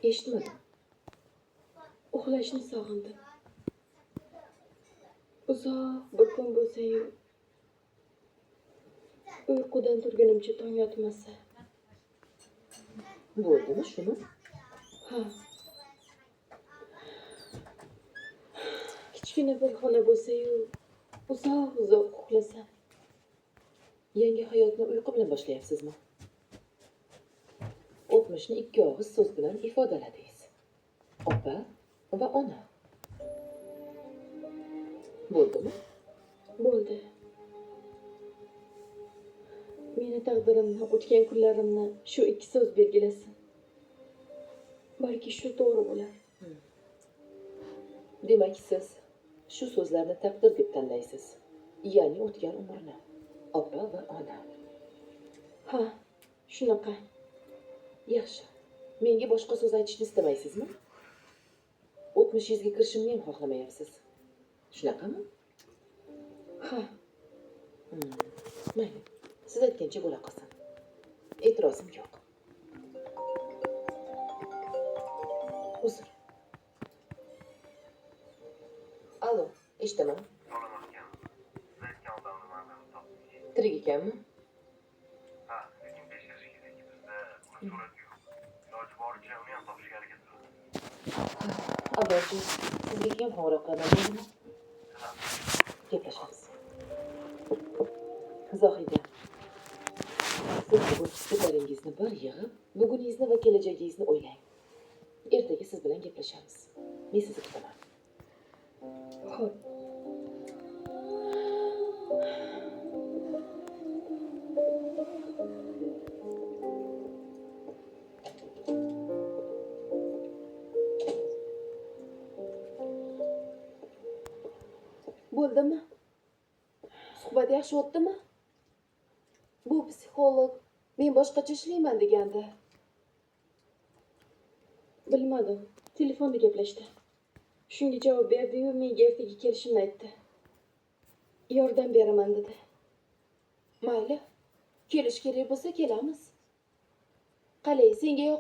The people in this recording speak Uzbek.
Eshitmadim. Uxlashni sog'indim. Uzoq bir kun bo'lsa-yu, uyqudan turgunimcha tong yotmasa. Bo'ldimi shuni? Ha. Kichkina bir xona bo'lsa-yu, uzoq uxlasam. Yangi hayotni uyqu bilan boshlayapsizmi? O'tmishni ikki og'iz so'z bilan ifodaladingiz. Opa va ona. Bo'ldimi? Bo'ldi. Meni taqdirimni, o'tgan kunlarimni shu ikki so'z belgilasin. Balki shu to'g'ri bo'lar. Demak, siz shu so'zlarni taqdir deb tanlaysiz. Ya'ni o'tgan umrni. Opa va ona. Ha, shunaqa. Yaxshi. Menga boshqa so'z aytishni istamaysizmi? O'tmishingizga kirishimni ham xohlamayapsiz. Shunaqami? Ha. Mayli. Siz aytgancha bo'la qolsin. E'tirozim yo'q. Uzr. Alo, eshitaman. Tirik ekanmi? Ha, lekin 5 yashga bizda uni surat yo'q. Iloji boricha uni ham topishga harakat qilaman. Avvalchi sizga ham qo'ng'iroq qilaman deydimi? Gaplashamiz. Zohida, siz bugun fikrlaringizni bir yig'ib, buguningizni va kelajagingizni o'ylang. Ertaga siz bilan gaplashamiz. Men sizni kutaman. Xo'p. Bo'ldimi? Suhbat yaxshi o'tdimi? Bu psixolog men boshqacha ishlayman degandi. Bilmadim. Telefonda gaplashdi. Shunga javob berdi-yu, menga ertaga kelishimni aytdi. Yordam beraman dedi. Mayli. Kelish kerak bo'lsa kelamiz. Qalay, senga